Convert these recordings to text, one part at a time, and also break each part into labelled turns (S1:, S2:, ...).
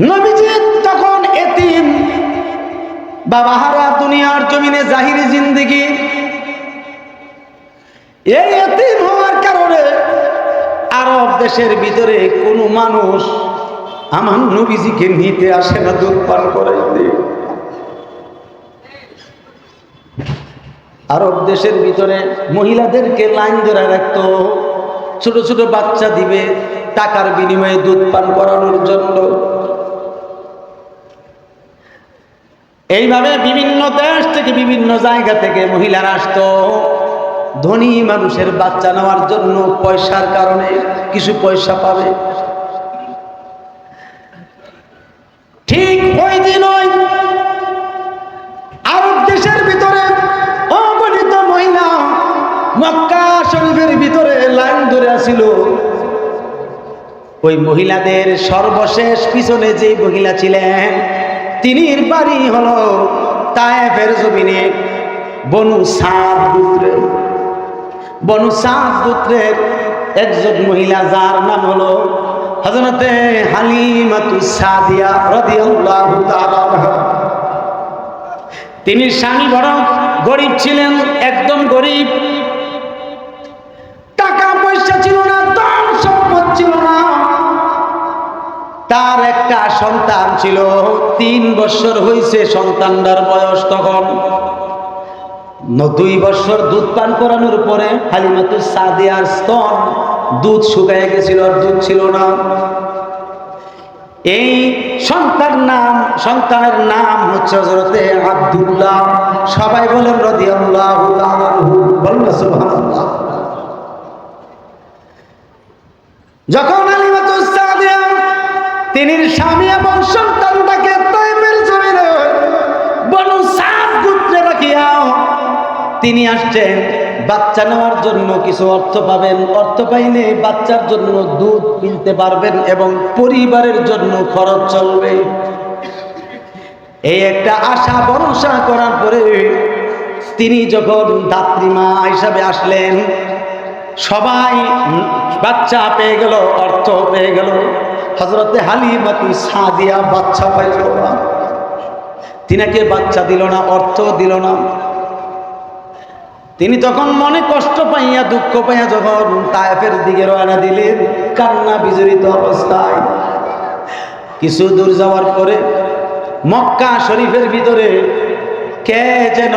S1: নবীজি তখন এতিম, বাবা হারা, দুনিয়ার জমিনে জাহিরি জিন্দেগি। এই এতিম হওয়ার কারণে আরব দেশের ভিতরে কোনো মানুষ আমার নবীজিকে নিতে আসে না দুধ পান করাইতে। আরব দেশের ভিতরে মহিলাদেরকে লাইন ধরে রাখতো, ছোট ছোট বাচ্চা দিবে টাকার বিনিময়ে দুধ পান করানোর জন্য। এইভাবে বিভিন্ন দেশ থেকে বিভিন্ন জায়গা থেকে মহিলারা আসতো ধনী মানুষের বাচ্চা নেওয়ার জন্য, পয়সার কারণে কিছু পয়সা পাবে। ঠিক ওই দিন আরব দেশের ভিতরে অগণিত মহিলা মক্কা শরীফের ভিতরে লাইন ধরে আসিল। ওই মহিলাদের সর্বশেষ পিছনে যে মহিলা ছিলেন, তিনির বাড়ি হলো তায়েফের জমিনে বনু সাদ গোত্রে। বনু সাদ গোত্রের একজন মহিলা, যার নাম হলো হযরতে হালিমাতুস সাদিয়া রাদিয়াল্লাহু তাআলা আনহা। তিনি স্বামী বড় গরিব ছিলেন, একদম গরিব। টাকা পয়সা ছিল না, ধন সম্পদ ছিল না। তার একটা সন্তান ছিল, 3 বছর হয়েছে সন্তানটার বয়স। তখন 2 বছর দুধ পান করানোর পরে হালিমাতুস সাদিয়ার স্তন দুধ শুকিয়ে গেছিল, দুধ ছিল না। এই সন্তানের নাম হচ্ছে হযরতে আব্দুল্লাহ। সবাই বলেন রাদিয়াল্লাহু তাআলা আনহু, বলেন সুবহানাল্লাহ। যখন হালিমাতুস সাদিয়া তিনির স্বামী এবং সন্তানটাকে তায়েফের জমিনে বনু সাদ গোত্রে রাখিয়া তিনি আসছেন বাচ্চা নেওয়ার জন্য, কিছু অর্থ পাবেন, অর্থ পাইলে বাচ্চার জন্য দুধ কিনতে পারবেন এবং পরিবারের জন্য খরচ চলবে। এই একটা আশা ভরসা করার পরে তিনি যখন দাত্রীমা হিসাবে আসলেন, সবাই বাচ্চা পেয়ে গেল, অর্থ পেয়ে গেল। হযরতে হালিমাতুস সাদিয়া বাচ্চা পাইল না, তিনাকে বাচ্চা দিল না, অর্থ দিল না। তিনি তখন মনে কষ্ট পাইয়া, দুঃখ পাইয়া যখন তায়েফের দিকে রওনা দিলেন, কান্না বিজড়িত অবস্থায়। কিছু দূর যাওয়ার পরে মক্কা শরীফের ভিতরে কে যেন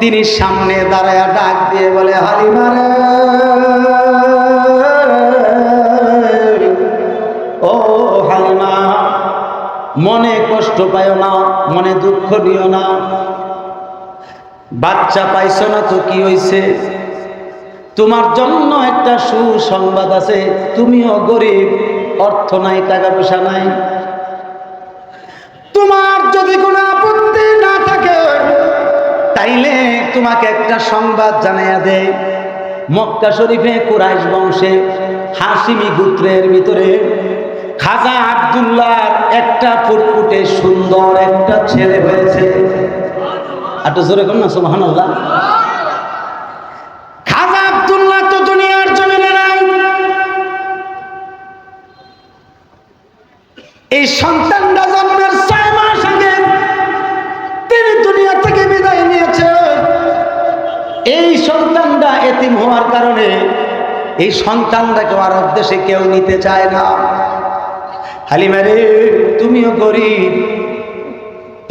S1: তিনি সামনে দাঁড়ায়া ডাক দিয়ে বলে, হালিমা রে, ও হালিমা, মনে কষ্ট পাইও না, মনে দুঃখ দিও না। বাচ্চা পাইছো না তো কি হইছে? তোমার জন্য একটা সুসংবাদ আছে। তুমিও গরিব, অর্থ নাই, টাকা পয়সা নাই। তোমার যদি কোনো আপত্তি না থাকে তাইলে তোমাকে একটা সংবাদ জানাইয়া দেয়। মক্কা শরীফে কুরাইশ বংশে হাশিমি গোত্রের ভিতরে খাজা আব্দুল্লাহর একটা ফুটফুটে সুন্দর একটা ছেলে হয়েছে। একটু জোরে কর না সুবহানাল্লাহ। খাজা আব্দুল্লাহ তো দুনিয়ার জমিনে নাই। এই সন্তানটা জন্মের 6 মাস আগে তিনি দুনিয়া থেকে বিদায় নিয়েছে। এই সন্তানটা এতিম হওয়ার কারণে এই সন্তানটাকে আরব দেশে কেউ নিতে চায় না। হালিমা রে, তুমিও গরিব,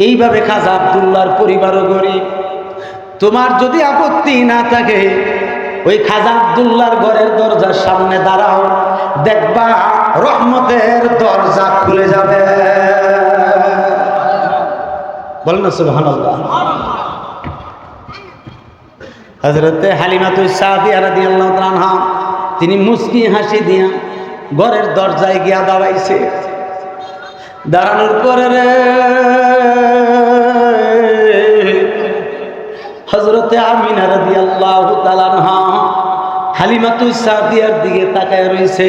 S1: এইভাবে খাজা আব্দুল্লাহর পরিবারও গরিব। তোমার যদি আপত্তি না থাকে ওই খাজা আব্দুল্লাহর ঘরের দরজার সামনে দাঁড়াও, দেখবা রহমতের দরজা খুলে যাবে। বলেন না সুবহানাল্লাহ। হযরতে হালিমাতুস সাদিয়া রাদিয়াল্লাহু তাআলা আনহা তিনি মুস্কি হাসি দিয়া ঘরের দরজায় গিয়া দাঁড়াইছে। দাঁড়ানোর পরে রে হযরতে আমিনা রাদিয়াল্লাহু তাআলা আনহা হালিমাতুস সাদিয়ার দিকে তাকায় রইছে।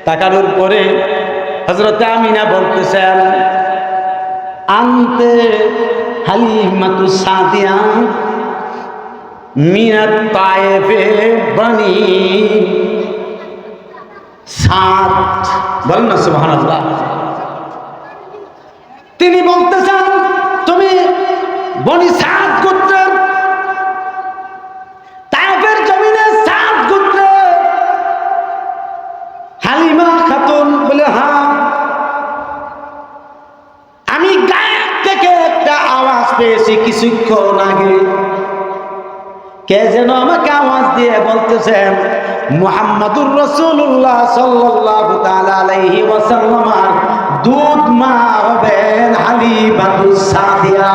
S1: তাকানোর পরে হযরতে আমিনা বলতেছেন, আনতে হালিমাতুস সাদিয়া মিনাত তায়েফে বানি সাদ। বলেন না সুবহানাল্লাহ। বনি সাদ গোত্রের, তায়েফের জমিনে সাদ গোত্রের হালিমা খাতুন বলে, হ্যাঁ আমি গায়েব থেকে একটা আওয়াজ পেয়েছি কিছুক্ষণ আগে। কে যেন আমাকে আওয়াজ দিয়ে বলতেছেন মুহাম্মাদুর রাসূলুল্লাহ সাল্লাল্লাহু তাআলা আলাইহি ওয়াসাল্লাম দুধ মা হবেন হালিমাতুস সাদিয়া।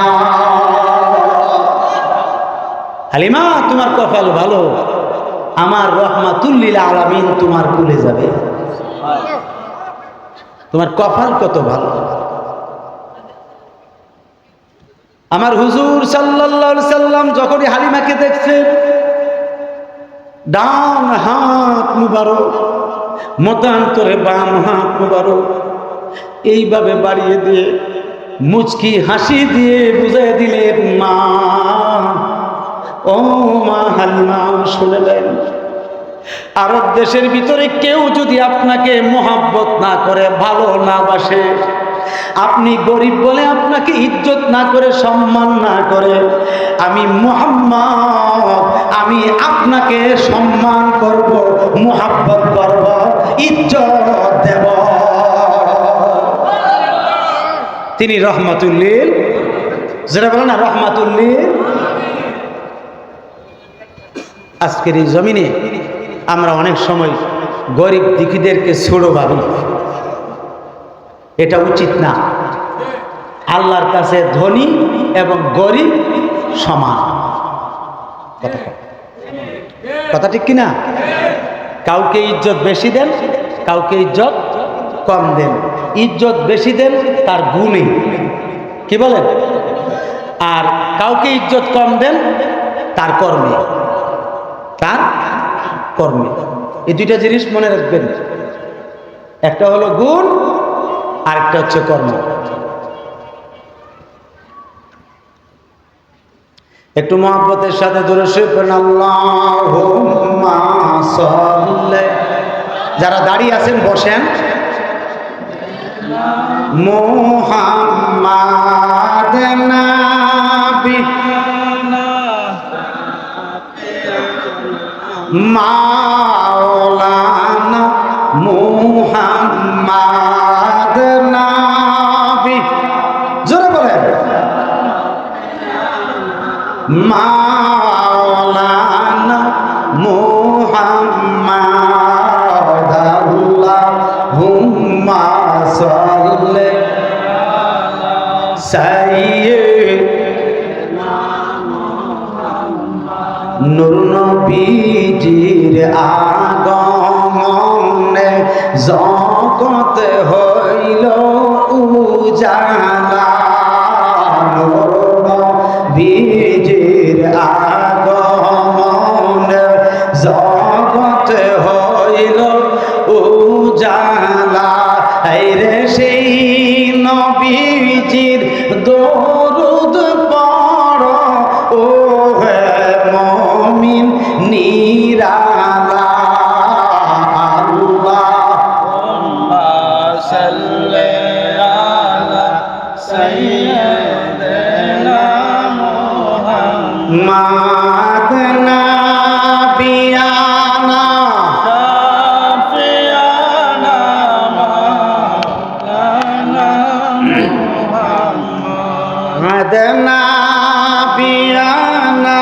S1: হালিমা তোমার কপাল ভালো, আমার রহমাতুল লিল আলামিন তোমার কুলে যাবে। তোমার কপাল কত ভালো। আমার হুজুর সাল্লাল্লাহু আলাইহি সাল্লাম যখনই হালিমাকে দেখছেন, ডান হাত মুবারক মতান্তরে বাম হাত মুবারক এইভাবে বাড়িয়ে দিয়ে মুচকি হাসি দিয়ে বুঝিয়ে দিলেন, মা ও মা হালিমা শুনলেন, আরব দেশের ভিতরে কেউ যদি আপনাকে মোহাব্বত না করে, ভালো না বাসে, আপনি গরিব বলে আপনাকে ইজ্জত না করে, সম্মান না করে, আমি মুহাম্মদ আমি আপনাকে সম্মান করব, মোহাব্বত করব, ইজ্জত দেব। তিনি রহমাতুল লিল, যারা বলে না রহমাতুল লিল। আজকের এই জমিনে আমরা অনেক সময় গরিব দুঃখীদেরকে ছোট ভাবি, এটা উচিত না। আল্লাহর কাছে ধনী এবং গরিব সমান। কথা ঠিক কিনা? কাউকে ইজ্জত বেশি দেন, কাউকে ইজ্জত কম দেন। ইজ্জত বেশি দেন তার গুণে, কি বলেন? আর কাউকে ইজ্জত কম দেন তার কর্মে, তার কর্মে। এই দুইটা জিনিস মনে রাখবেন, একটা হলো গুণ, আরেকটা হচ্ছে কর্ম। একটু মহব্বতের সাথে দূরে শুনবেন, আল্লাহুম্মা সাল্লি। যারা দাঁড়িয়ে আছেন বসেন। মুহাম্মাদ নবী মাওলানা মুহাম্মাদ নবী, জোরে বলেন, মাওলানা মুহাম্মাদ আল্লাহুম্মা সাল্লি সাইয়্যিদিনা মুহাম্মাদ। নূর নবীজির আগমনে জগৎ হইল উজালা। নূর নবীজির আগমনে জগৎ হইল উজালা। রে সেই নবীজির দরুদ পড় ও হে মুমিন নিরালা। আল্লাহুম্মা সাল্লি আলা সাইয়্যিদিনা মুহাম্মাদ নাবিয়ানা শাফিয়ানা মাওলানা মুহাম্মাদ নাবিয়ানা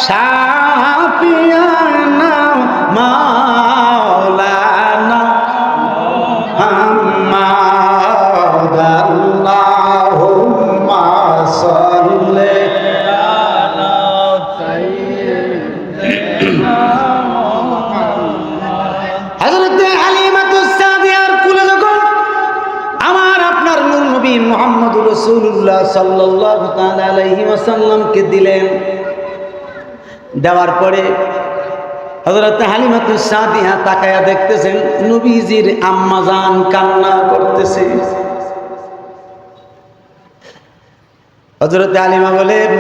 S1: শাফিয়ানা মাওলানা মুহাম্মাদ। আল্লাহুম্মা সাল্লি আলা সাইয়্যিদিনা মুহাম্মাদ। হযরত হালিমাতুস সাদিয়ার কুলে যখন আমার আপনার নূর নবী মুহাম্মদুর রাসূলুল্লাহ সাল্লাল্লাহু তাআলা আলাইহি ওয়াসাল্লামকে দিলেন, দেওয়ার পরে হযরত হালিমাতুস সাদিয়া তাকায়া দেখতেছেন নবীজির আম্মাজান কান্না করতেছে। হযরত হালিমা বলেন,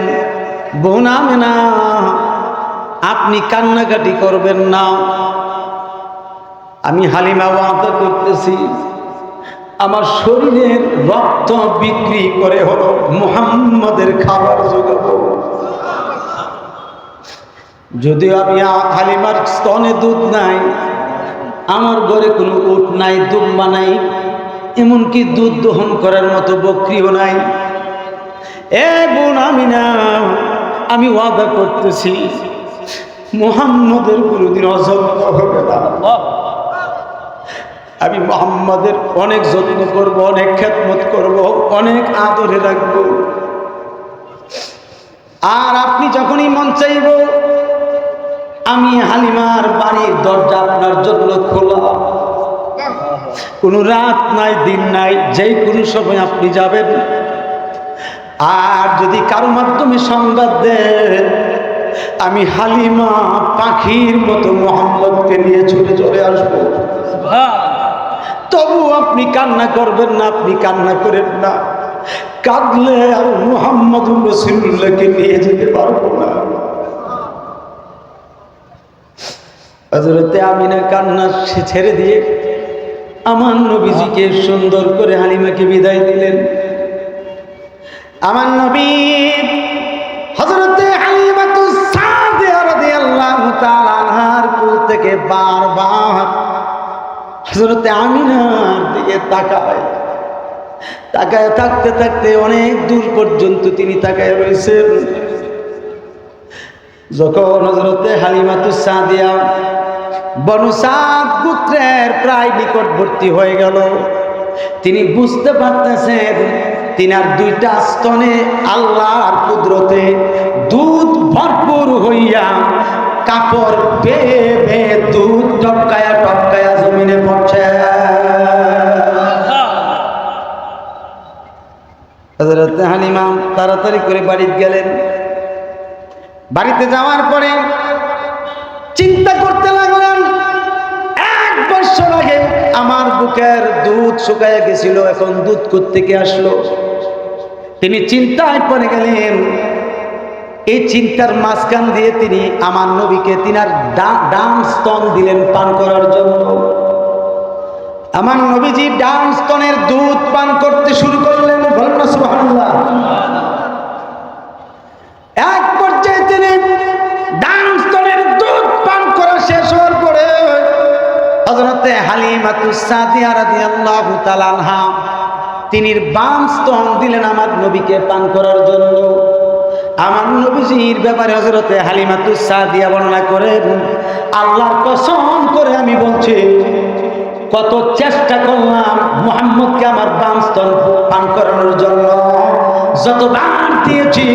S1: বোন আমেনা আপনি কান্নাকাটি করবেন না, আমি হালিমা ওয়াদা করতেছি আমার শরীরের রক্ত বিক্রি করে হলো মুহাম্মাদের খাবার যোগাবো। যদিও আমি হালিমার স্তনে দুধ নাই, আমার ঘরে কোনো উট নাই, দুম্বা নাই, এমনকি দুধ দহন করার মতো বকরিও নাই। এ বোন আমিনা, আমি ওয়াদা করতেছি মুহাম্মাদের কোনোদিন অযত্ন হবে না। আমি মুহাম্মাদের অনেক যত্ন করব, অনেক খেদমত করব, অনেক আদরে রাখব। আর আপনি যখনই মন চাইব, আমি হালিমার বাড়ির দরজা আপনার জন্য খোলা। কোনো রাত নাই, দিন নাই, যেই কোনো সময় আপনি যাবেন। আর যদি কারো মাধ্যমে সংবাদ দেন, আমি হালিমা পাখির মতো মুহাম্মদকে নিয়ে ছুটে চলে আসবো। তবু আপনি কান্না করবেন না, আপনি কান্না করেন না। কাঁদলে আর মুহাম্মদুর রাসূলুল্লাহকে নিয়ে যেতে পারবো না। হযরতে আমিনা কান্না ছেড়ে দিয়ে আমার নবীজিকে সুন্দর করে হালিমাকে বিদায় দিলেন। আমার নবী হযরতে হালিমাতুস সাদিয়া রাদিয়াল্লাহু তাআলা আনহার কোল থেকে বারবার হযরতে আমিনার দিকে তাকায়। তাকায় থাকতে থাকতে অনেক দূর পর্যন্ত তিনি তাকায় রয়েছেন। যখন হযরতে হালিমাতুস সাদিয়া বনু সাদ গোত্রের প্রায় নিকটবর্তী হয়ে গেল, তিনি বুঝতে পারতেছেন তিনার দুইটা স্তনে আল্লাহর কুদরতে দুধ ভরপুর হইয়া কাপড় বেয়ে বেয়ে দুধ টপকায়া টপকায়া জমিনে পড়ছে। হযরত হালিমা তাড়াতাড়ি করে বাড়িতে গেলেন। বাড়িতে যাওয়ার পরে চিন্তা করতে লাগলেন, 1 বছর আগে আমার বুকের দুধ শুকায়া গেছিল, এখন দুধ কোত্থেকে আসলো? তিনি চিন্তায় পড়ে গেলেন। এই চিন্তার মাঝখান দিয়ে তিনি আমার নবীকে তিনার ডান স্তন দিলেন পান করার জন্য। আমার নবীজি ডান স্তনের দুধ পান করতে শুরু করলেন। বলেন না সুবহানাল্লাহ। এক পর্যায়ে তিনি ডান স্তনের দুধ পান করা শেষ হওয়ার পরে হযরতে হালিমাতুস সাদিয়া রাদিয়াল্লাহু তাআলা আনহা তিনি বাম স্তন দিলেন আমার নবীকে পান করার জন্য। আমার নবীজির ব্যাপারে হযরতে হালিমাতুস সাদিয়া বর্ণনা করেন, আল্লাহর কসম করে আমি বলছি, কত চেষ্টা করলাম মুহাম্মদকে আমার বাম স্তন পান করানোর জন্য, যতবার দিয়েছি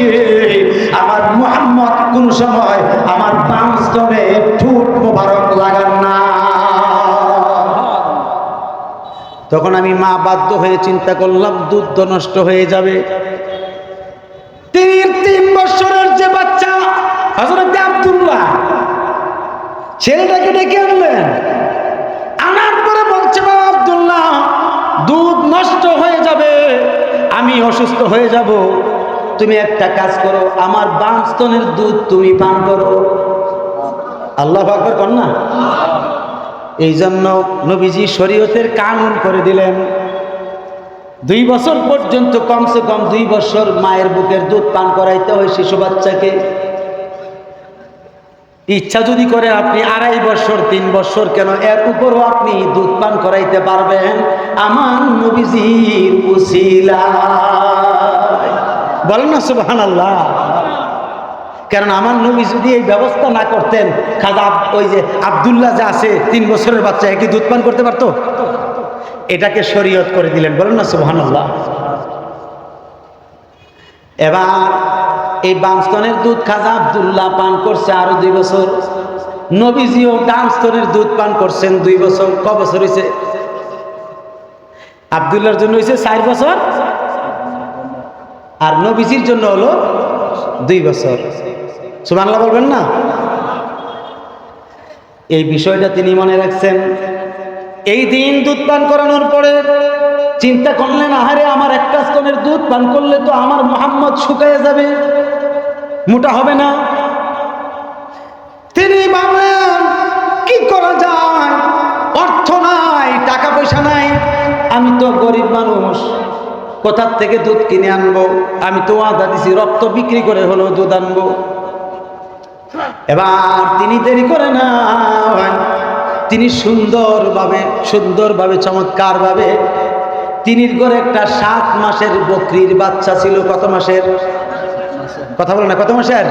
S1: আমার মুহাম্মদ কোন সময় আমার বাম স্তনে ঠোঁট মোবারক লাগান না। তখন আমি মা বাধ্য হয়ে চিন্তা করলাম দুধ তো নষ্ট হয়ে যাবে। 3 বছরের যে বাচ্চা হযরত আব্দুল্লাহ, ছেলেটাকে ডেকে আনলেন। আনার পরে বলছে, বাবা আব্দুল্লাহ, দুধ নষ্ট হয়ে যাবে, আমি অসুস্থ হয়ে যাব, তুমি একটা কাজ করো, আমার বাম স্তনের দুধ তুমি পান করো। আল্লাহু আকবার কর না। এই জন্য নবীজি শরীয়তের কানুন করে দিলেন, 2 বছর পর্যন্ত কমসে কম 2 বছর মায়ের বুকের দুধ পান করাইতে হয় শিশু বাচ্চাকে। ইচ্ছা যদি করে আপনি 2.5 বছর 3 বছর কেন এর উপরও আপনি দুধ পান করাইতে পারবেন আমার নবীজির উসিলায়। বলেন না সুবহানাল্লাহ। কারণ আমার নবী যদি এই ব্যবস্থা না করতেন, খাজা ওই যে আব্দুল্লাহ যে আছে 3 বছরের বাচ্চা, একই দুধ পান করতে পারতো? এটাকে শরীয়ত করে দিলেন। বলেন না সুবহানাল্লাহ। এবার এই বাম স্তনের দুধ খাজা আব্দুল্লাহ পান করছে আরো 2 বছর, নবীজিও ডান স্তনের দুধ পান করছেন 2 বছর। ক বছর হয়েছে? আব্দুল্লাহর জন্য হয়েছে 4 বছর, আর নবীজির জন্য হলো 2 বছর। সুবহানাল্লাহ বলবেন না? এই বিষয়টা তিনি মনে রাখছেন। এই দিন দুধ পান করানোর পরে চিন্তা করলেন, আহারে আমার একটা স্তনের দুধ পান করলে তো আমার মুহাম্মদ শুকায় যাবে, মোটা হবে না। তিনি ভাবলেন কি করা যায়, অর্থ নাই, টাকা পয়সা নাই, আমি তো তো গরিব মানুষ, কোথার থেকে দুধ কিনে আনবো? আমি তো ওয়াদা দিছি রক্ত বিক্রি করে হলেও দুধ আনবো। এবার তিনি দেরি করে না, তিনি সুন্দরভাবে চমৎকারভাবে তিনি ঘরে একটা 7 মাসের বকরির বাচ্চা ছিল। কত মাসের? কথা বলো না, কত মাসের?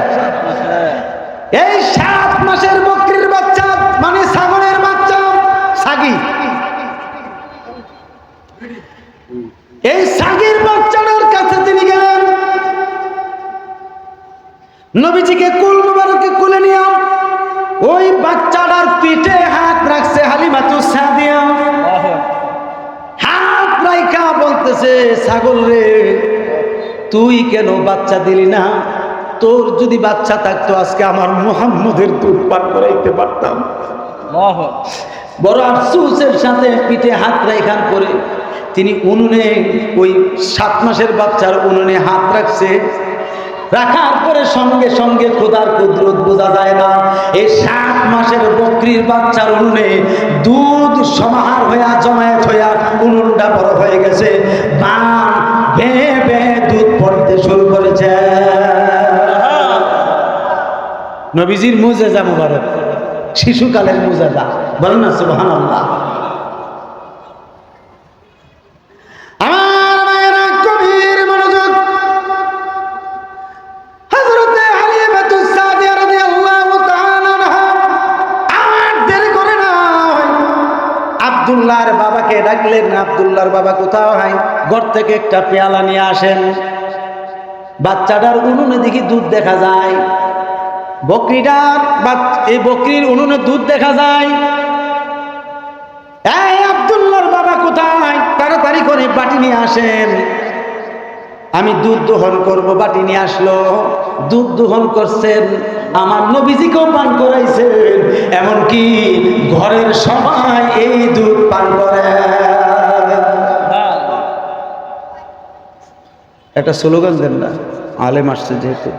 S1: এই 7 মাসের বকরির বাচ্চা মানে ছাগলের বাচ্চা, ছাগি। এই ছাগির বাচ্চাটার কাছে তিনি গেলেন, নবীজিকে কুল মুবারকে কুলে নিয়ে ওই বাচ্চাটার পিঠে হাত রাখছে হালিমাতুস সাদিয়া। হাত রাইখা বলতেছে, ছাগল রে, তুই কেন বাচ্চা দিলি না? তোর যদি বাচ্চা থাকতো আজকে আমার মুহাম্মদের দুধ পান করাইতে পারতাম। বড় আফসোসের সাথে পিঠে হাত রাইখান করে তিনি উনুনে, ওই 7 মাসের বাচ্চার উনুনে হাত রাখছে। রাখার পরে সঙ্গে সঙ্গে খোদার কুদরত বোঝা যায় না। এই 7 মাসের বকরির বাচ্চার উনুনে দুধ সমাহার হইয়া জমায়েত হইয়া উনুনটা বড় হয়ে গেছে। বান বেয়ে বেয়ে দুধ পড়তে শুরু করেছে। নবীজির মুজেজা মুবারক, শিশুকালের মুজেজা, বলেন না সুবহানাল্লাহ। আমার মায়েরা গভীর মনোযোগ। হযরতে হালিমাতুস সাদিয়া রাদিয়াল্লাহু তাআলা আনহা আর দেরি করে না, আব্দুল্লাহর বাবাকে ডাকলেন। আব্দুল্লাহর বাবা কোথাও হয়? ঘর থেকে একটা পেয়ালা নিয়ে আসেন। বাচ্চাটার উনুনে দেখি দুধ দেখা যায়, এই বকরির উনুনে দুধ দেখা যায়। এই আব্দুল্লাহর বাবা কোথায়? তাড়াতাড়ি করে বাটি নিয়ে আসেন, আমি দুধ দোহন করব। বাটি নিয়ে আসলো, দুধ দোহন করছেন, আমার নবীজিকেও পান করাইছেন, এমনকি ঘরের সবাই এই দুধ পান করে। একটা স্লোগান দেন না, আলেম আসছে যেহেতু।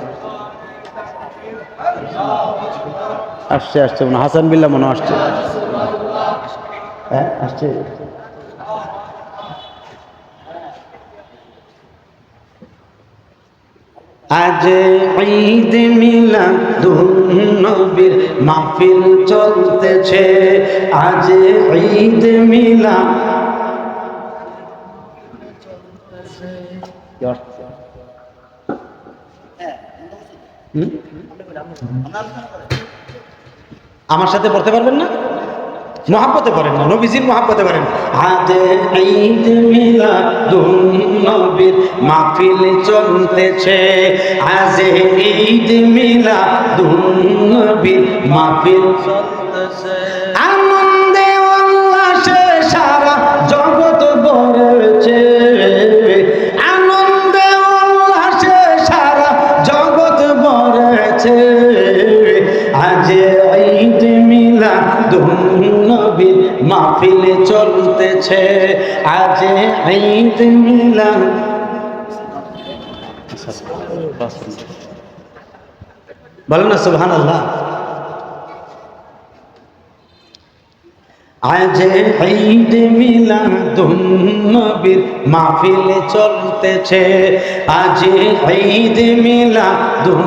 S1: আসছে মনে, হাসান বিল্লাহ মনে আসছে। হ্যাঁ আসছে। আজ ঈদ মিলাদুন নবীর মাহফিল চলতেছে, আজ ঈদ মিলাদ। আমার সাথে পড়তে পারবেন না? মহাব্বতে পড়েন না, নবীজির মহাব্বতে পড়েন। আজ ঈদ মিলাদুন নবীর মাহফিল চলতেছে, আজ ঈদ মিলাদুন নবীর মাহফিল চলতেছে। আনন্দে উল্লাসে সারা জগৎ ভরেছে, আনন্দে উল্লাসে সারা জগৎ ভরেছে। আজ ঈদ মিলাদুন নবীর মাহফিল চলতেছে, আজ ঈদ মিলাদ। বলেন না সুবহানাল্লাহ। আজ ঈদ মিলাদুন নবীর মাহফিল চলতেছে, আজ ঈদ মিলাদুন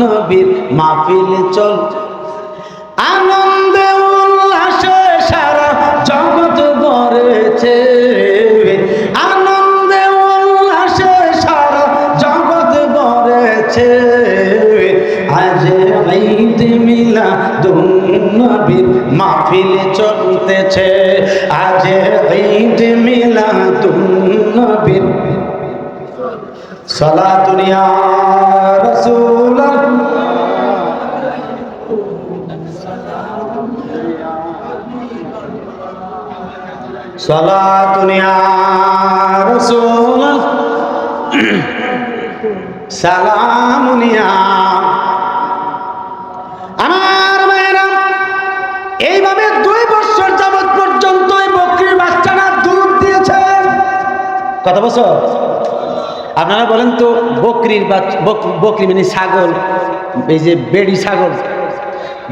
S1: নবীর মাহফিল চল। আনন্দে উল্লাসে সারা জগৎ ভরেছে, আনন্দে উল্লাসে সারা জগৎ ভরেছে। আজ ঈদ মিলাদুন নবীর মাহফিল চলতেছে, আজ ঈদ মিলাদুন নবীর। সালাতুন ইয়া রাসূলুল্লাহ, সালাতুন ইয়া রাসূলুল্লাহ, সালামুন ইয়া। আমার মায়েরা, এইভাবে 2 বছর যাবত পর্যন্ত এই বকরির বাচ্চারা দুধ দিয়েছে। কত বছর? আপনারা বলেন তো, বকরি মানে ছাগল, এই যে বেড়ি ছাগল,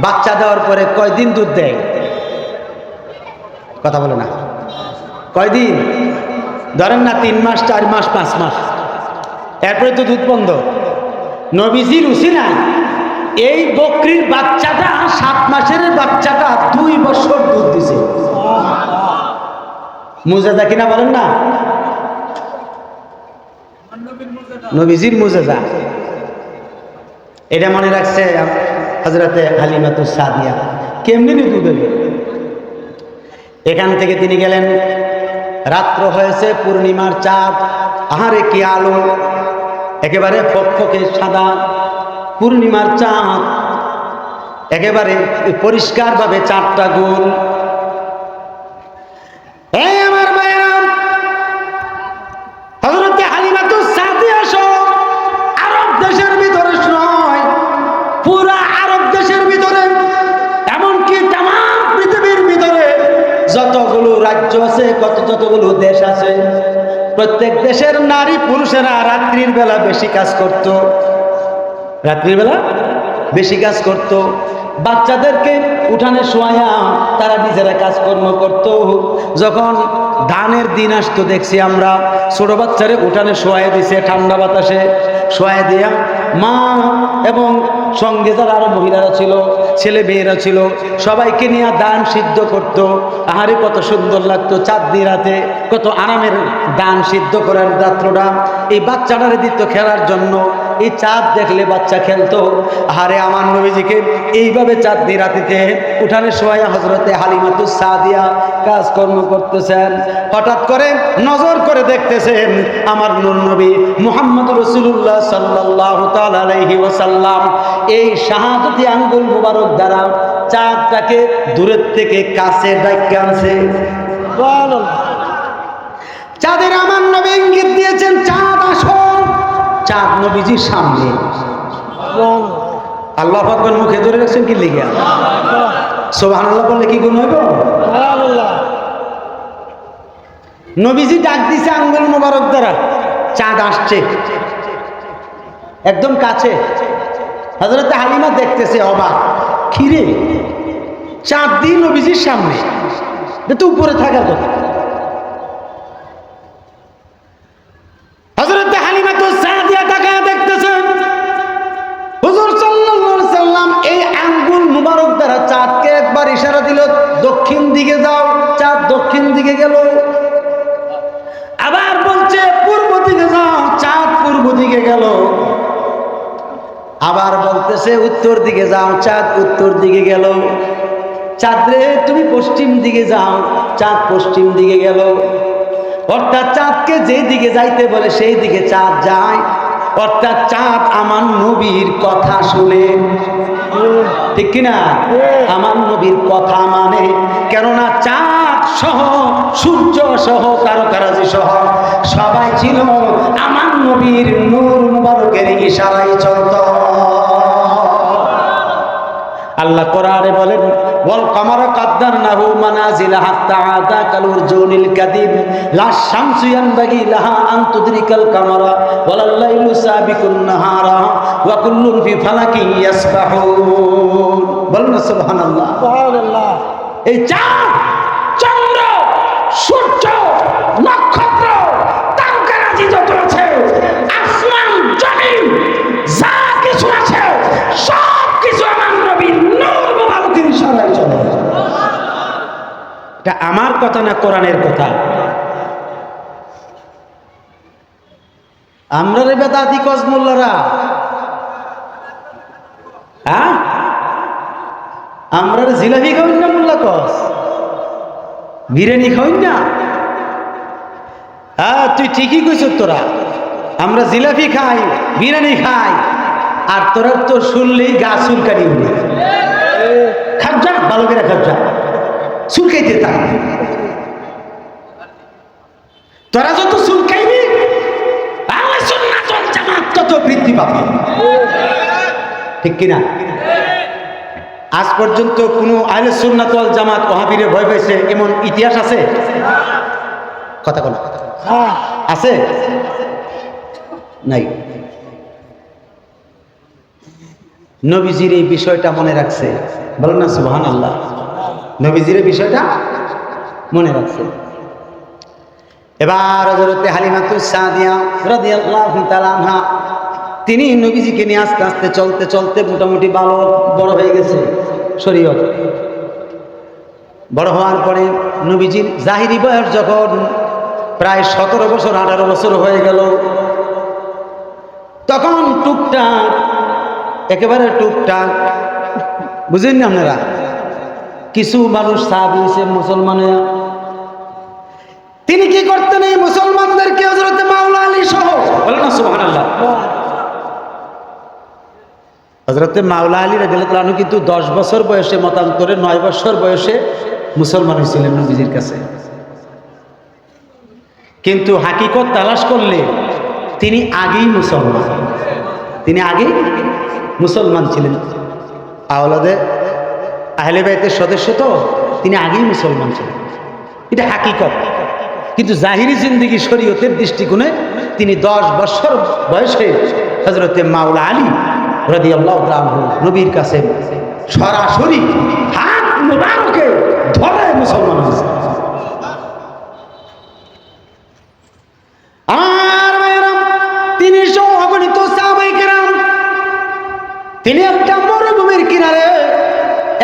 S1: বাচ্চা দেওয়ার পরে কয়দিন দুধ দেয়? কথা বলে না, কয়দিন? ধরেন না 3 মাস 4 মাস 5 মাস, এরপরে তো দুধ বন্ধ। নবীজির উসিলায় এই বকরির বাচ্চাটা 7 মাসের বাচ্চাটা 2 বছর দুধ দিছে। মুজাদা কিনা বলেন না, নবীজির মুজাদা। এটা মনে রাখছে হযরতে হালিমাতুস সাদিয়া। কেমনি দুধ দেবে? এখান থেকে তিনি গেলেন, রাত্র হয়েছে, পূর্ণিমার চাঁদ, আহারে কি আলো, একেবারে ফকফকে সাদা পূর্ণিমার চাঁদ, একেবারে পরিষ্কারভাবে চাঁদটা গোল। এই আমার ভাইয়েরা, হযরতে হালিমাতুস সাদিয়া সহ আরব দেশের ভিতরে নয়, পুরা আরব দেশের ভিতরে, এমনকি তামাম পৃথিবীর ভিতরে যতগুলো রাজ্য আছে, যতগুলো দেশ আছে, প্রত্যেক দেশের নারী পুরুষেরা রাত্রির বেলা বেশি কাজ করত। রাত্রির বেলা বেশি কাজ করত। বাচ্চাদেরকে উঠানে শোয়া তারা নিজেরা কাজকর্ম করত। যখন ধানের দিন আসতো দেখছি আমরা, ছোট বাচ্চারে উঠানে শোয়া দিছে, ঠান্ডা বাতাসে শোয়া দিয়া মা এবং সঙ্গে যারা আরো মহিলারা ছিল, ছেলে মেয়েরা ছিল, সবাইকে নিয়ে ধান সিদ্ধ করত। আহারে কত সুন্দর লাগতো চাঁদনি রাতে, কত আরামের ধান সিদ্ধ করার রাত্রটা এই বাচ্চাটারে দিত খেলার জন্য। এই চাঁদ দেখলে বাচ্চা খেলতো। আহারে আমার নবীজিকে এইভাবে চাঁদনি রাতিতে উঠানে শোয়া হযরতে হালিমাতুস সাদিয়া কাজকর্ম করতেছেন। হঠাৎ করে নজর করে দেখতেছেন আমার নূর নবী মুহাম্মদ রাসূলুল্লাহ সাল্লাল্লাহু তাআলা আলাইহি ওয়াসাল্লাম এই শাহাদাতি আঙ্গুল মুবারক দ্বারা চাঁদটাকে দূরের থেকে কাছে ডাইকা আনছে। সুবহানাল্লাহ। চাঁদের আমার নবী ইঙ্গিত দিয়েছেন, চাঁদ আসো। চাঁদ নবীজির সামনে। আল্লাহ পাকের মুখে ধরে রাখছেন কি লিগা? সুবহানাল্লাহ বললে কি গুণ হইব? নবীজি ডাক দিছে আঙ্গুল মোবারক দ্বারা, চাঁদ আসছে একদম কাছে। হযরতে হালিমা দেখতেছে অবাক, খিরে চাঁদ দিয়ে নবীজির সামনে, তো উপরে থাকার কথা। হযরতে হালিমাতুস সাদিয়া তাকায় দেখতেছেন হুজুর সাল্লাল্লাহু আলাইহি সাল্লাম এই আঙ্গুল মুবারক দ্বারা চাঁদকে একবার ইশারা দিল, দক্ষিণ দিকে যাও। চাঁদ দক্ষিণ দিকে গেল। আবার বলছে পূর্ব দিকে যাও। চাঁদ পূর্ব দিকে গেল। আবার বলতেছে উত্তর দিকে যাও। চাঁদ উত্তর দিকে গেল। চাঁদ রে তুমি পশ্চিম দিকে যাও। চাঁদ পশ্চিম দিকে গেল। অর্থাৎ চাঁদকে যেই দিকে যাইতে বলে সেই দিকে চাঁদ যায়। অর্থাৎ চাঁদ আমার নবীর কথা শুনে, ঠিক কিনা? আমার নবীর কথা মানে, কেননা চাঁদ সহ সূর্য সহ তারকারাজি সহ সবাই ছিল আমার নবীর নূর মুবারকের ইশারায় চলত। আল্লাহ কোরআনে বলেন, ওয়াল কামারা কাদ্দারনাহু মানাজিলা হাত্তা আতা কালুর জুনিল কাদিব লা শামসু ইয়ানবাগি লাহা আন তুদরিকাল কামারা ওয়ালাল লাইলু সাবিকুন নাহারা ওয়া কুল্লুন ফি ফালাকিন ইয়াসবাহুন। বলুন সুবহানাল্লাহ। সুবহানাল্লাহ। এই চাঁদ, চন্দ্র, সূর্য, নক্ষত্র, তারকারাজি যত আছে, আসমান জমিন যা কিছু আছে, সব কিছু আমার নবীর নূর মুবারকের ইশারায় চলে। এটা আমার কথা না, কোরআনের কথা। আমরা রে বেদাতি কসমুল্লারা, হ্যাঁ আমরা রে জিলাপি খাওয়াই না, মোল্লা কস বিরিয়ানি খাওয়াই না। হ্যাঁ তুই ঠিকই কইছ। তোরা আমরা জিলাপি খাই, বিরিয়ানি খাই, আর তোরা তো শুনলেই গা চুলকানি উঠে। খাবজা ভালো করে খাবজা, চুলকাইতে থাক। তোরা যত চুলকাইবি আহলে সুন্নাত ওয়াল জামাত তত বৃদ্ধি পাবে, ঠিক কিনা? আজ পর্যন্ত কোনো আহলে সুন্নাত ওয়াল জামাত ওয়াহাবিরে ভয় পাইছে এমন ইতিহাস আছে? কথা বলো, আছে? নাই। নবীজির এই বিষয়টা মনে রাখছে। বলেন না সুবহানাল্লাহ। নবীজির এই বিষয়টা মনে রাখছে। এবার হযরতে হালিমাতুস সাদিয়া রাদিয়াল্লাহু তাআলা আনহা তিনি নবীজিকে নিয়ে আস্তে আস্তে চলতে চলতে মোটামুটি বড় হয়ে গেছে শরীয়ত। বড় হওয়ার পরে নবীজির জাহিরি বয়স যখন প্রায় 17 বছর 18 বছর হয়ে গেল, তখন টুকটাক, একেবারে টুকটাক, বুঝেন না আপনারা, কিছু মানুষ সাহাবী হয়েছে মুসলমান হয়ে। তিনি কি করতেন? এই মুসলমানদেরকে হযরতে মাওলা আলী সহ, বলেন না সুবহানাল্লাহ, হযরতে মাওলা আলী রাদিয়াল্লাহু আনহু কিন্তু 10 বছর বয়সে, মতান্তরে 9 বছর বয়সে মুসলমান হয়েছিলেন নবীজির কাছে। কিন্তু হাকিকত তালাশ করলে তিনি আগেই মুসলমান, তিনি আগেই মুসলমান ছিলেন। আওলাদে আহলে বাইতের সদস্য তো, তিনি আগেই মুসলমান ছিলেন, এটা হাকিকত। কিন্তু জাহিরি জিন্দেগি শরীয়তের দৃষ্টিকোণে তিনি 10 বছর বয়সে হযরতে মাওলা আলী রাদিয়াল্লাহু তাআলা আনহু নবীর কাছে সরাসরি হাত মুবারকে ধরে মুসলমান হয়েছে। আর ভাইরা, তিনি সহ অগণিত সাহাবায়ে কেরাম, তিনি একটা মরুভূমির কিনারে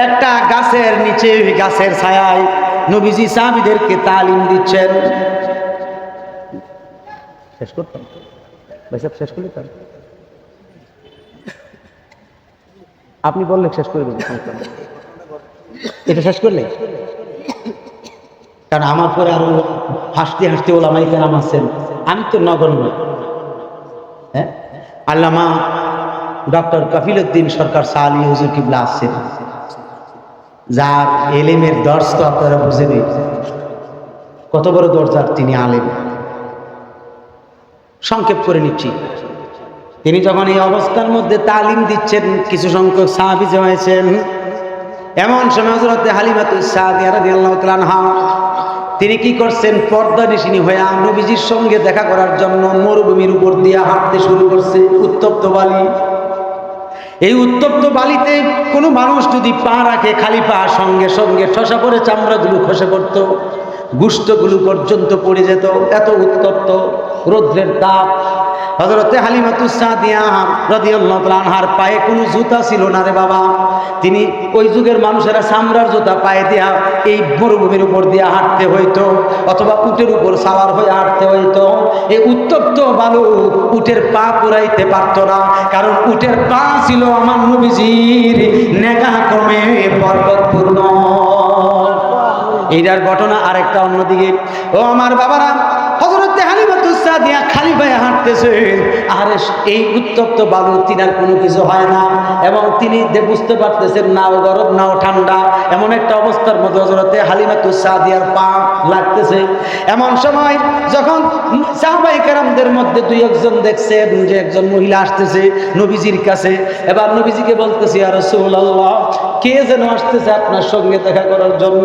S1: একটা গাছের নিচে, গাছের ছায়ায় নবীজি সাহাবীদেরকে তালিম দিচ্ছেন। শেষ করতাম ভাই সাহেব, শেষ করলে আপনি বললে শেষ করে দেবেন, এটা শেষ করলে, কারণ আমার পরে আরো হাসতে হাসতে ওলামায়ে কেরাম আছেন, আমি তো নগণ্য। হ্যাঁ, আল্লামা ডক্টর কফিলউদ্দিন সরকার সালি হুজুর কিবলা আছেন, যার এলেমের দর্শ তো আপনারা বুঝে নেই, কত বড় দরজার তিনি আলেম। সংক্ষেপ করে নিচ্ছি, তিনি যখন এই অবস্থার মধ্যে তালিম দিচ্ছেন, কিছু সংখ্যক সাহাবী জমায়েছেন। এমন সময় হযরতে হালিমাতুস সাদিয়া রাদিয়াল্লাহু তাআলা আনহা তিনি কি করছেন? পর্দানিশিনী হয়ে নবীজির সঙ্গে দেখা করার জন্য মরুভূমির উপর দিয়ে হাঁটতে শুরু করছে। উত্তপ্ত বালি, এই উত্তপ্ত বালিতে কোনো মানুষ যদি পা রাখে, খালি পা, সঙ্গে সঙ্গে ঠসা পড়ে চামড়াগুলো খসে পড়ত, গুষ্ঠগুলো পর্যন্ত পড়ে যেত, এত উত্তপ্ত রৌদ্রের তাপ। হযরতে হালিমাতুস সাদিয়া রাদিয়াল্লাহু তাআলা আনহার পায়ে কোনো জুতা ছিল না রে বাবা। তিনি ওই যুগের মানুষেরা চামড়ার জুতা পায়ে দিয়া এই মরুভূমির উপর দিয়ে হাঁটতে হইতো, অথবা উটের উপর সাওয়ার হয়ে হাঁটতে হইতো। এই উত্তপ্ত বালু উটের পা পুরাইতে পারত না, কারণ উটের পা ছিল আমার নবীজির নেগা ক্রমে বরকতপূর্ণ। এইটার ঘটনা আরেকটা অন্যদিকে। ও আমার বাবারা, হযরতে হালিমাতুস সাদিয়া খালি পায়ে হাঁটতেছে, আর এই উত্তপ্ত বালু তিনার কোনো কিছু হয় না, এবং তিনি বুঝতে পারতেছেন নাও গরম নাও ঠান্ডা, এমন একটা অবস্থার মধ্যে হযরতে হালিমাতুস সাদিয়ার পা লাগতেছে। এমন সময় যখন সাহাবায়ে কেরামদের মধ্যে দুই একজন দেখছেন যে একজন মহিলা আসতেছে নবীজির কাছে, এবার নবীজিকে বলতেছে, ইয়া রাসূলুল্লাহ, কে যেন আসতেছে আপনার সঙ্গে দেখা করার জন্য,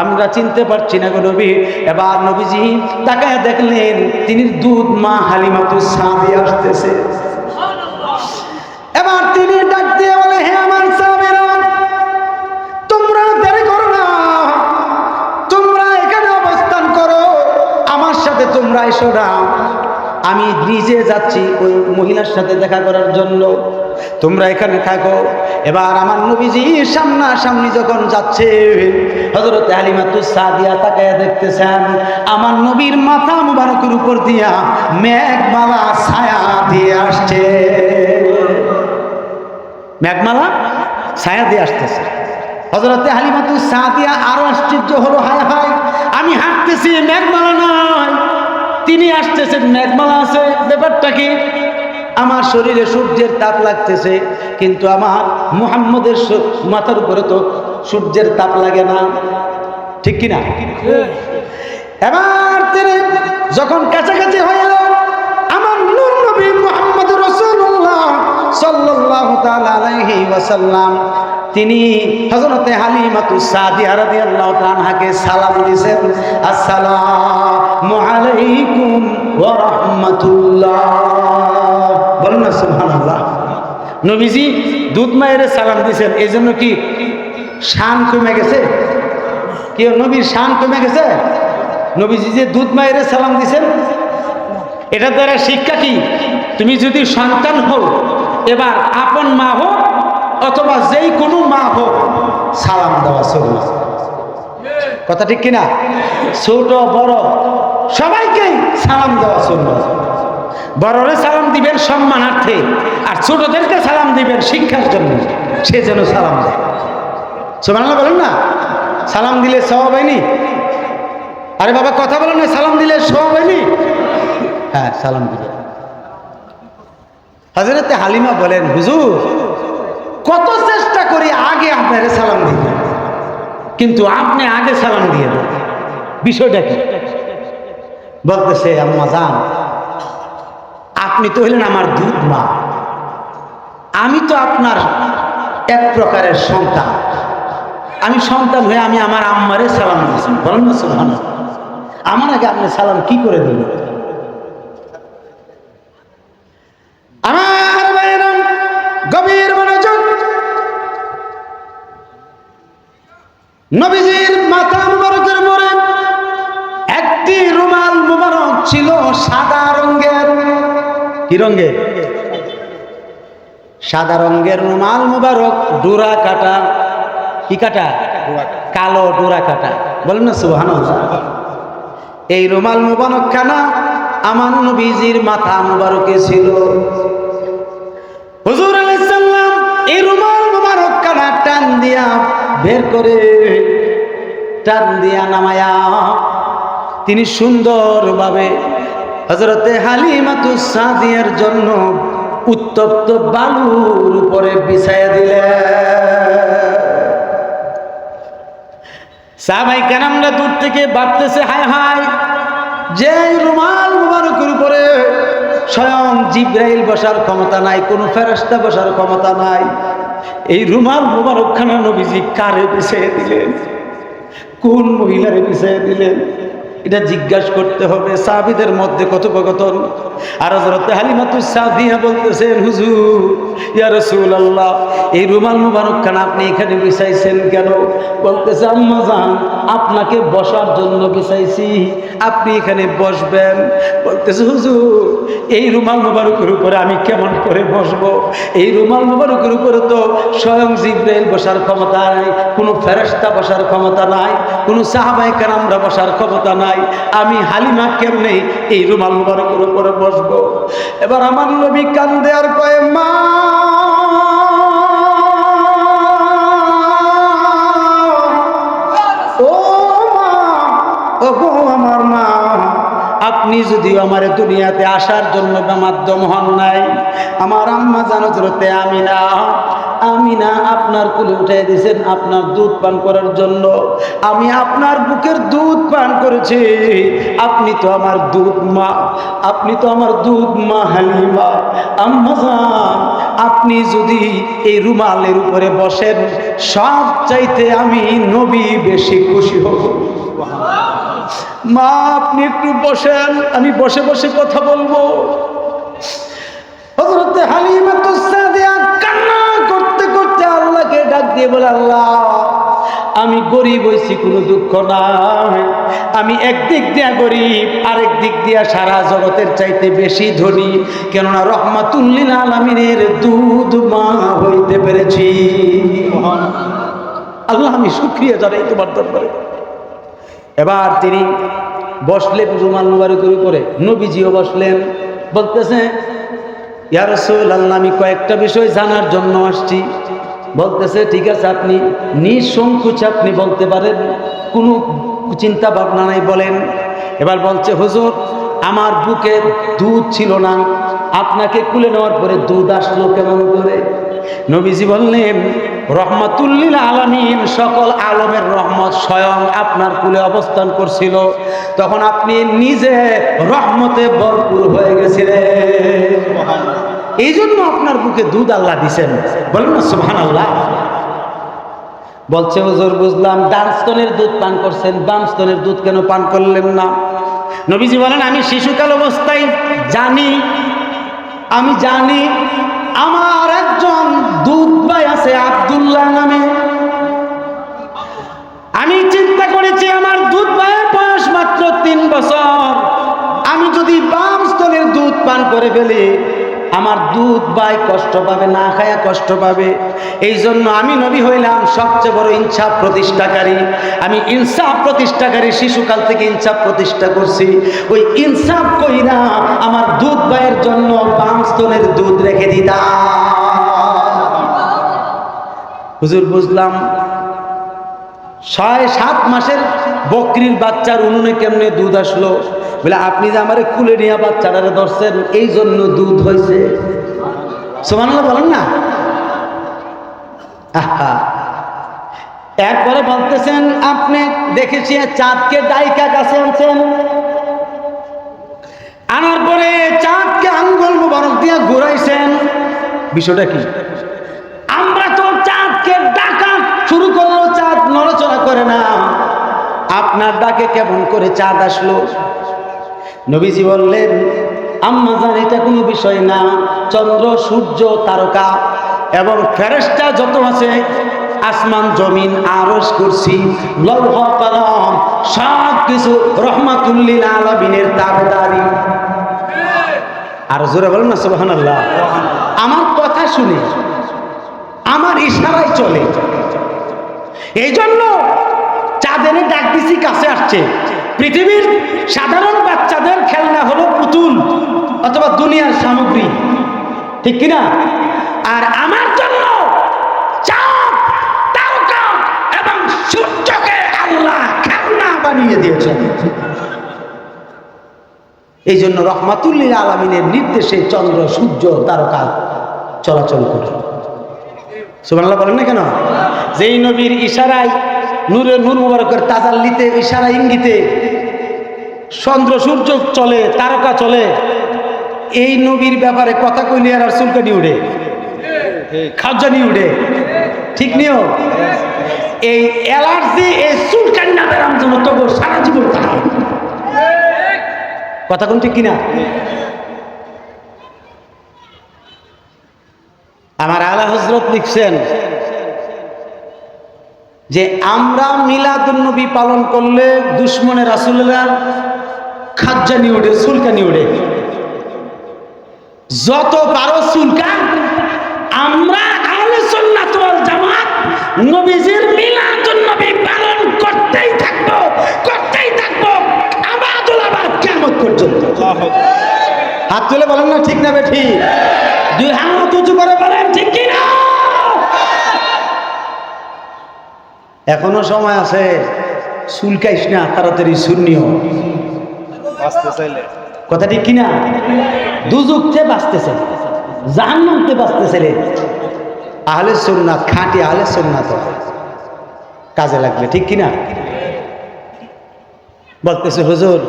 S1: আমরা চিনতে পারছি না গো নবী। এবার নবীজি তাকায় দেখলেন তিনি দুধ মা হালিমাতুস সাদিয়া আসতেছে। এবার তিনি ডাক দিয়ে বলে, হে আমার সাহাবীরা, তোমরা দেরি করো না, তোমরা এখানে অবস্থান করো, আমার সাথে তোমরা এসো না, আমি নিজে যাচ্ছি ওই মহিলার সাথে দেখা করার জন্য, তোমরা এখানে থাকো। এবার আমার নবীজি সামনাসামনি যখন যাচ্ছে, হযরতে হালিমাতুস সাদিয়া তাকায়া দেখতেছেন আমার নবীর মাথা মুবারকের উপর দিয়া মেঘমালা ছায়া দিয়ে আসছে, মেঘমালা ছায়া দিয়ে আসতেছে। হযরতে হালিমাতুস সাদিয়া আরো আশ্চর্য হলো, হায় হায়, আমি হাঁটতেছি মেঘমালা নয়, তিনি আসতেছেন মেঘমালা আছে, ব্যাপারটা কি? আমার শরীরে সূর্যের তাপ লাগতেছে, কিন্তু আমার মুহাম্মদের মাথার উপরে তো সূর্যের তাপ লাগে না, ঠিক কিনা? এবার তিনি যখন কাছাকাছি হয়ে এলো, আমার নূর নবী মুহাম্মদ রাসূলুল্লাহ সাল্লাল্লাহু তাআলা আলাইহি ওয়াসাল্লাম তিনি হযরতে হালিমাতুস সাদিয়া রাদিয়াল্লাহু তাআলা আনহাকে সালাম দিয়েছেন, আসসালামু আলাইকুম ওয়া রাহমাতুল্লাহ, বলুন না সুবহানাল্লাহ। নবীজি দুধ মায়ের সালাম দিয়েছেন, এই জন্য কি শান কমে গেছে? কি নবীর শান কমে গেছে? নবীজি যে দুধ মায়ের সালাম দিছেন, এটা দ্বারা শিক্ষা কি? তুমি যদি সন্তান হও, এবার আপন মা হোক অথবা যেই কোনো মা হোক, সালাম দেওয়া সুন্নাত। কথা ঠিক কিনা? ছোট বড় সবাইকেই সালাম দেওয়া সুন্নাত। বড়রে সালাম দিবেন সম্মানার্থে, আর ছোটদেরকে সালাম দিবেন শিক্ষার জন্য, সে যেন সালাম দেয়। সুবহানাল্লাহ বলেন না? সালাম দিলে সওয়াব হয়নি? আরে বাবা কথা বলেন না, সালাম দিলে সওয়াব হয়নি? হ্যাঁ, সালাম দিবেন। হযরতে হালিমা বলেন, হুজুর কত চেষ্টা করি আগে আপনারে সালাম দিবেন, কিন্তু আপনি আগে সালাম দিয়ে দেন, বিষয়টা কি? বলতেছে, আম্মা জান, আপনি তো হলেন আমার দুধ মা, আমি তো আপনার এক প্রকারের সন্তান। আমি সন্তান হয়ে আমি আমার আম্মারে সালাম দিয়েছি, বলেন না সুবহানাল্লাহ। আমার আগে আপনি সালাম কি করে দিলেন? আমার ভাইয়েরা গভীর মনোযোগ। নবীজির মাথা মুবারকের উপরে একটি রুমাল মুবারক ছিল সাদা রঙের। কি রঙের? সাদা রঙের রুমাল মুবারক, ডোরা কাটা। কি কাটা? কালো ডোরা কাটা। বলেন না সুবহানাল্লাহ। এই রুমাল মুবারক খানা আমার নবীজির মাথা মুবারকে ছিল। হুজুর আলাইহিস সালাম এই রুমাল মুবারক খানা টান দিয়া বের করে, টান দিয়া নামায়া তিনি সুন্দরভাবে হযরতে হালিমাতুস সাদিয়ার জন্য উত্তপ্ত বালুর উপরে বিছায়া দিলেন। সাহাবায়ে কেরামরা দূর থেকে ভাবতেছে, হায় হায়, যে রুমাল মুবারকের উপরে স্বয়ং জিবরাইল বসার ক্ষমতা নাই, কোনো ফেরেশতা বসার ক্ষমতা নাই, এই রুমাল মুবারক খানা নবীজি কারে বিছাইয়া দিলেন? কোন মহিলারে বিছাইয়া দিলেন? এটা জিজ্ঞাসা করতে হবে। সাহাবীদের মধ্যে কথোপকথন। আর হযরত হালিমাতুস সাদিয়া বলতেছেন, হুজুর ইয়া রাসূলুল্লাহ, এই রুমাল মুবারক খানা আপনি এখানে বিছাইছেন কেন? বলতেছে, আম্মা জান, আপনাকে বসার জন্য বিছাইছি, আপনি এখানে বসবেন। বলতেছে, হুজুর এই রুমাল মুবারকের উপরে আমি কেমন করে বসবো? এই রুমাল মুবারকের উপরে তো স্বয়ং জিবরাইল বসার ক্ষমতা নাই, কোনো ফেরেশতা বসার ক্ষমতা নাই, কোনো সাহাবায়ে কেরামরা বসার ক্ষমতা নাই, আমি হালিমা কেমনে এই রুমাল মুবারকের উপরে বসবো? এবার আমার নবী কান্দে আর কয়, মা ও মা, ও গো আমার মা, আপনি যদি আমার দুনিয়াতে আসার জন্য মাধ্যম হন নাই, আমার আম্মা জান হযরতে আমিনা আপনার কোলে উঠাই দিয়েছেন আপনার দুধ পান করার জন্য। আমি আপনার বুকের দুধ পান করেছি, আপনি তো আমার দুধ মা, আপনি তো আমার দুধ মা হালিমা। আম্মা জান, আপনি যদি এই রুমালের উপরে বসেন, সব চাইতে আমি নবী বেশি খুশি হব। মা আপনি একটু বসেন, আমি বসে বসে কথা বলবো। হযরতে হালিমাতুস সাদিয়া কান্না করতে করতে আল্লাহকে ডাক দিয়ে বলে, আল্লাহ আমি গরিব হইছি, কোনো দুঃখ নাই, আমি একদিক দিয়া গরিব, আরেক দিক দিয়া সারা জগতের চাইতে বেশি ধনী, কেননা রহমাতুল লিল আলামিনের দুধ মা হইতে পেরেছি। আল্লাহ আমি শুকরিয়া জানাই তোমার দরবারে। এবার তিনি বসলেন রুমাল মুবারকের উপরে, নবীজিও বসলেন। বলতেছে, ইয়া রাসূলুল্লাহ, আমি কয়েকটা বিষয় জানার জন্য আসছি। বলতেছে, ঠিক আছে, আপনি নিঃসংকোচে আপনি বলতে পারেন, কোনো চিন্তা ভাবনা নাই, বলেন। এবার বলছে, হুজুর আমার বুকে দুধ ছিল না, আপনাকে কুলে নেওয়ার পরে দুধ আসলো কেমন করে? নবীজি বললেন, রহমাতুল লিল আলামিন, সকল আলমের রহমত স্বয়ং আপনার কুলে অবস্থান করছিল, তখন আপনি নিজে রহমতে ভরপুর হয়ে গেছিলেন, এই জন্য আপনার বুকে দুধ আল্লাহ দিছেন। বলেন না সুবহানাল্লাহ। বলছে, হুজুর বুঝলাম, ডান স্তনের দুধ পান করছেন, বাম স্তনের দুধ কেন পান করলেন না? নবীজি বলেন, আমি শিশুকাল অবস্থায় আমি জানি আমার একজন দুধ ভাই আছে আব্দুল্লাহ নামে। আমি চিন্তা করেছি আমার দুধ ভাইয়ের বয়স মাত্র 3 বছর, আমি যদি বাম স্তনের দুধ পান করে ফেলি, আমার দুধ ভাই কষ্ট পাবে, না খায়া কষ্ট পাবে। এই জন্য আমি নবী হইলাম সবচেয়ে বড় ইনসাফ প্রতিষ্ঠাকারী। আমি ইনসাফ প্রতিষ্ঠাকারী, শিশুকাল থেকে ইনসাফ প্রতিষ্ঠা করছি। ওই ইনসাফ কইরা আমার দুধ ভাইয়ের জন্য বাম স্তনের দুধ রেখে দিতাম। হুজুর বুঝলাম 6-7 মাসের বকরির বাচ্চার উনুনে কেমনে দুধ আসলো? বলে আপনি যে আমার কুলে নিয়ে বাচ্চাটারে ধরছেন, এই জন্য দুধ হয়েছে। সুবহানাল্লাহ বলেন না? আহা, এরপরে বলতেছেন আপনি দেখেছি চাঁদকে ডাইকা কাছে আনছেন, আনার পরে চাঁদকে আঙ্গুল মুবারক দিয়ে ঘুরাইছেন। বিষয়টা কি? আমরা তো চাঁদকে ডাকা শুরু করলো, চাঁদ নড়াচড়া করে না। আপনার ডাকে কেমন করে চাঁদ আসলো? নবীজি বললেন, আম্মা জান, এটা কোনো বিষয় না। চন্দ্র, সূর্য, তারকা এবং ফেরেশতা যত আছে, আসমান, জমিন, আরশ, কুরসি, লৌহ, কলম, সব কিছু রহমাতুল লিল আলামিনের তাবেদারি। আর জোরে বলেন না সুবহানাল্লাহ। আমার কথা শুনে, আমার ইশারায় চলে। এই জন্য চাঁদেনে ডাক দিছি, কাছে আসছে। পৃথিবীর সাধারণ বাচ্চাদের খেলনা হলো পুতুল অথবা দুনিয়ার সামগ্রী, ঠিক কিনা? আর আমার জন্য চাঁদ, তারকা এবং সূর্যকে আল্লাহ খেলনা বানিয়ে দিয়েছেন। এই জন্য রহমাতুল লিল আলামিনের নির্দেশে চন্দ্র, সূর্য, তারকা চলাচল করে। সুবহানাল্লাহ বলেন না কেন? যেই নবীর ইশারায়, নূরে নূর মুবারকের তাজাল্লিতে, ইশারা ইঙ্গিতে চন্দ্র, সূর্য চলে, তারকা চলে, এই নবীর ব্যাপারে কথা কইলে আর চুলকানি উঠে, খাজানি উঠে, ঠিক নিও? এই অ্যালার্জি, এই চুলকানি না বেরাম জন্য তবু সারা জীবন থাকে। কথা কোন ঠিক কিনা? আমার আলা হযরত লিখছেন যে আমরা মিলাদুন নবী পালন করলে দুশ্মনে রাসূলুল্লাহ খাজ্জানি উঠে, চুলকানি উঠে। যত পারো চুলকান। আমরা আহলে সুন্নাত ওয়াল জামাত নবীজির মিলাদুন নবী পালন করতেই থাকবো, করতেই থাকবো আবাদুল আবাদ কিয়ামত পর্যন্ত। হাত তুলে বলেন না ঠিক না বেঠি? 2 হাত উঁচু করে বলেন ঠিক কি না? এখনো সময় আছে, চুলকাইস না, তাড়াতাড়ি সুন্নিও বাঁচতে চাইলে। কথা ঠিক কিনা? দুজুকতে বাঁচতেছে, জাহান্নামতে বাঁচতেছে। আহলে সুন্নাত, খাঁটি আহলে সুন্নাত কাজে লাগবে, ঠিক কিনা? বলতেছে হুজুর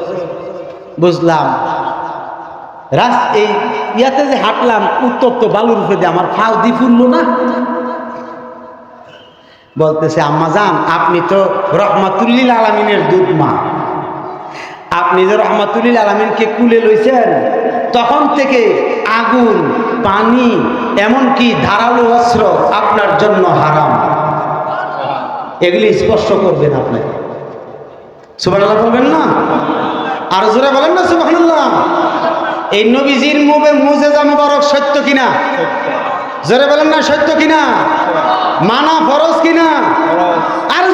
S1: বুঝলাম, এই ইয়াতে যে হাঁটলাম উত্তপ্ত বালুর উপরে দিয়ে আমার ফাও দি ফুললো না। বলতেছে আম্মা জান, আপনি তো রহমাতুল লিল আলামিনের দুধ মা। আপনি যে রহমাতুল লিল আলামিনকে কুলে লইছেন, তখন থেকে আগুন, পানি, এমনকি ধারালো অস্ত্র আপনার জন্য হারাম। এগুলি স্পর্শ করবেন আপনি। সুবহানাল্লাহ বলবেন না? আর জোরে বলেন না সুবহানাল্লাহ। এই নবীজির মুজেজা মুবারক সত্য কিনা? জোরে বলেন না সত্য কিনা? মানা ফরজ কিনা? আর